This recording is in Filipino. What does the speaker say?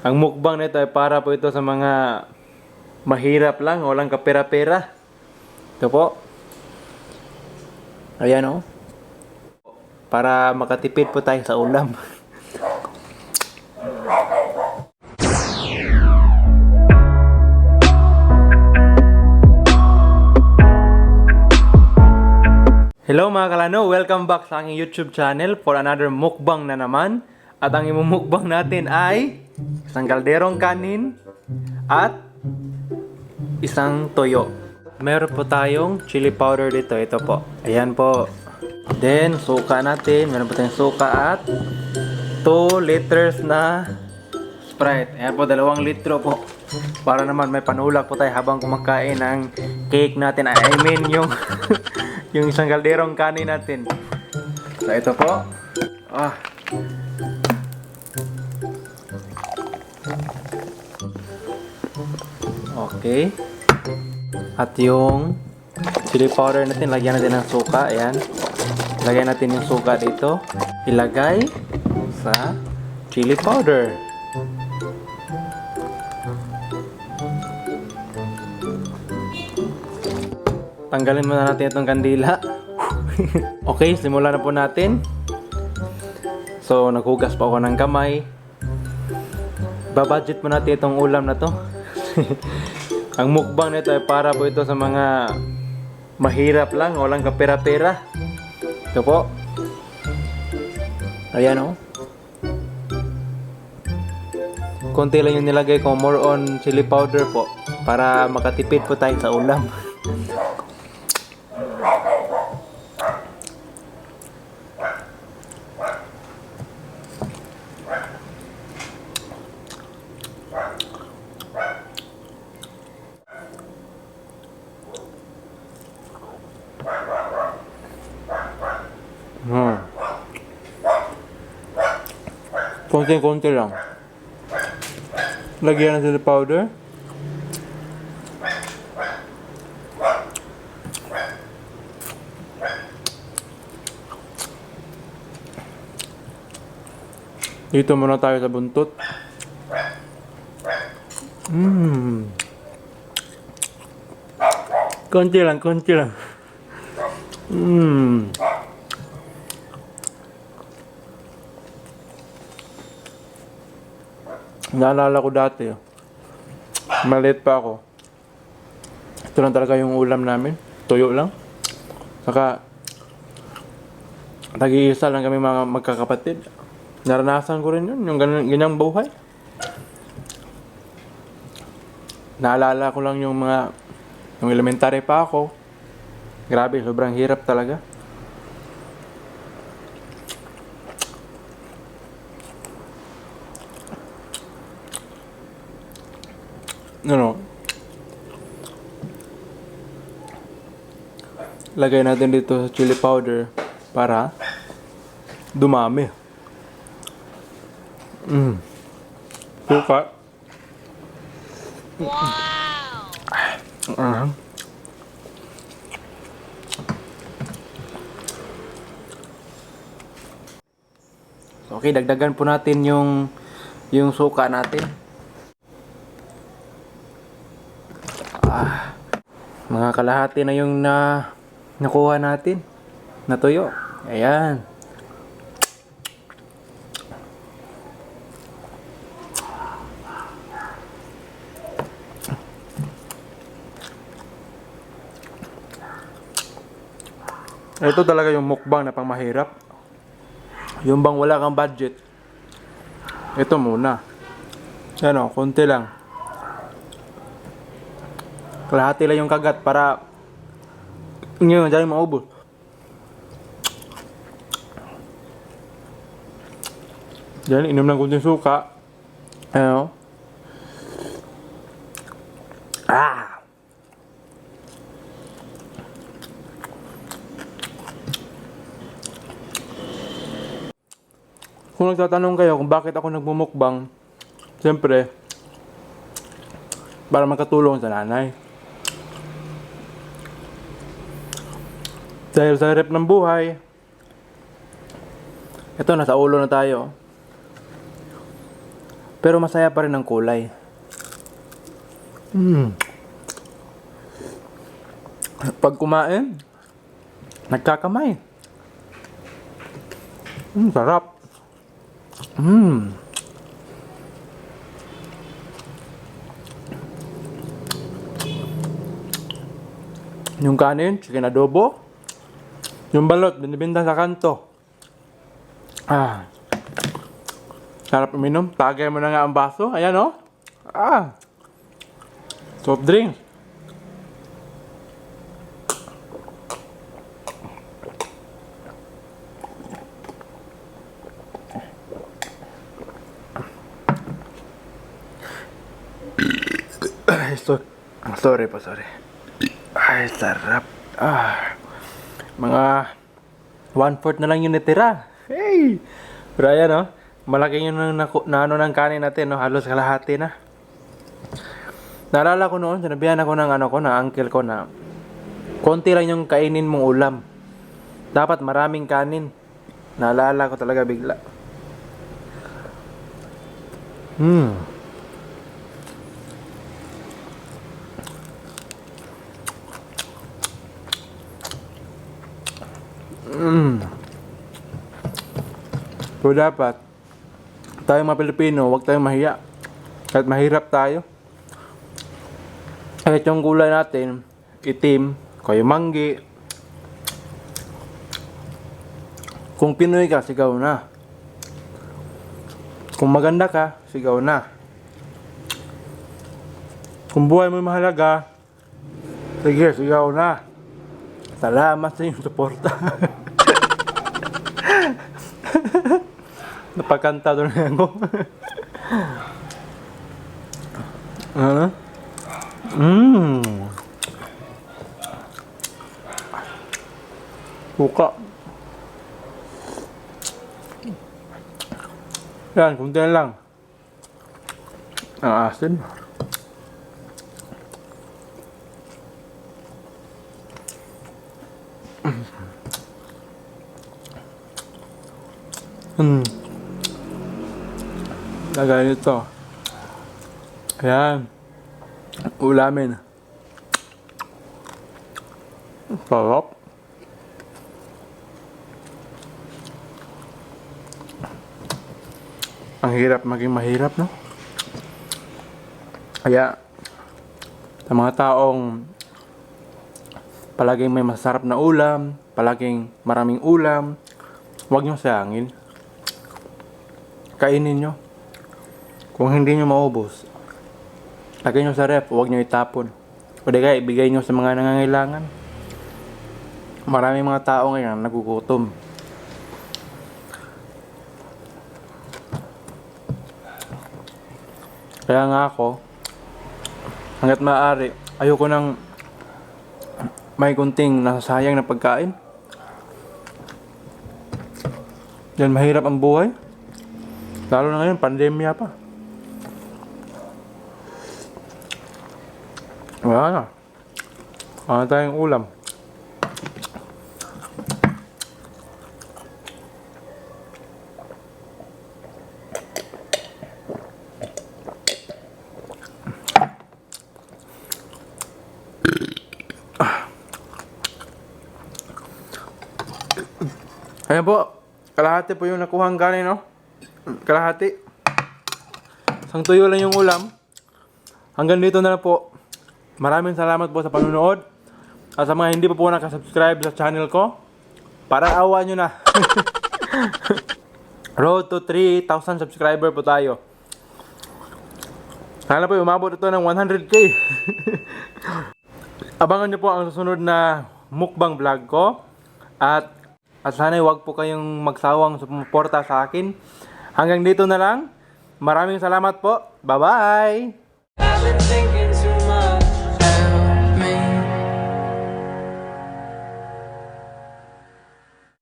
Ang mukbang nito ay para po ito sa mga mahirap lang, walang kapera-pera. Ito po. Ayan o. Para makatipid po tayo sa ulam. Hello mga kalano, welcome back sa aking YouTube channel for another mukbang na naman. At ang imumukbang natin ay isang kalderong kanin at isang toyo. Meron po tayong chili powder dito, ito po. Ayan po. Then, suka natin. Meron po tayong suka at 2 liters na Sprite. Ayan po, 2 litro po. Para naman may panulak po tayo habang kumakain ng cake natin. I mean, yung yung isang kalderong kanin natin. So, ito po. Okay. At yung chili powder natin, lagyan natin ng suka. Ayan. Lagyan natin yung suka dito. Ilagay sa chili powder. Tanggalin muna natin itong kandila. Okay, simulan na po natin. So, naghugas pa ako ng kamay. Babudget mo natin itong ulam na to. Ang mukbang nito ay para po ito sa mga mahirap lang, walang kapera-pera. Ito po. Ayan o. Konti lang yung nilagay ko, more on chili powder po. Para makatipid po tayo sa ulam. Konti-konti lang. Lagyan ng chili powder. Dito muna tayo sa buntot. Konti lang, konti lang. Naalala ko dati, maliit pa ako. Ito lang talaga yung ulam namin. Tuyo lang. Saka, tag-iisa lang kami mga magkakapatid. Naranasan ko rin yun, yung ganyang buhay. Naalala ko lang yung elementary pa ako. Grabe, sobrang hirap talaga. Lagay natin dito sa chili powder para dumami. Suka. Wow! Okay, dagdagan po natin yung suka natin. Mga kalahati na yung nakuha natin. Natuyo. Ayan. Ito talaga yung mukbang na pang mahirap. Yung bang wala kang budget. Ito muna. Ano, konti lang. Kalahati lang yung kagat para ngayon, dahil maubos. Dahil inom lang kunting suka. Ano? Kung nagtatanong kayo kung bakit ako nagmumukbang, siyempre, para makatulong sa nanay. Dahil sa hirap ng buhay, ito, nasa ulo na tayo. Pero masaya pa rin ang kulay. Pag kumain, nagkakamay. Sarap. Yung kanin, chicken adobo. Yung balot, binibinta sa kanto. Sarap uminom. Tagay mo na nga ang baso. Ayan oh. Soft drink. Sorry po, sorry. Ay, sarap. Mga 1/4 na lang yung natira. Hey! Pero ayan, no? Malaki yung na ano ng kanin natin, no? Halos kalahati na. Naalala ko noon, sinabihan ako ng uncle ko na konti lang yung kainin mong ulam. Dapat maraming kanin. Naalala ko talaga bigla. So dapat tayong mga Pilipino, huwag tayong mahiya. Kahit mahirap tayo. Kahit yung gulay natin, itim, kayumanggi. Kung Pinoy ka, sigaw na. Kung maganda ka, sigaw na. Kung buhay mo mahalaga, sige, sigaw na. Salamat sa inyong suporta. Napakanta doon ako. Buka. Yan, kunti na lang. Ang asin. Lagay nito. Ayan. Ulamin. Sarap. Ang hirap maging mahirap, no? Kaya sa mga taong palaging may masarap na ulam, palaging maraming ulam, huwag nyo sayangin. Kainin nyo. Kung hindi nyo maubos, lagay nyo sa ref, huwag nyo itapon. O di kaya ibigay nyo sa mga nangangailangan. Maraming mga tao ngayon nagugutom. Kaya nga ako, hanggat maaari, ayoko nang may kunting nasasayang na pagkain. Yan, mahirap ang buhay. Lalo na ngayon, pandemya pa. Wala na. Wala tayong ulam. Ayan po. Kalahati po yung nakuhang kanin, no? Kalahati. Isang tuyo lang yung ulam. Hanggang dito na lang po. Maraming salamat po sa panonood. At sa mga hindi pa po nakasubscribe sa channel ko, para awa nyo na. Road to 3,000 subscriber po tayo. Sana po umabot ito ng 100k. Abangan nyo po ang susunod na mukbang vlog ko. At sana huwag po kayong magsawang sumuporta sa akin. Hanggang dito na lang. Maraming salamat po. Bye-bye!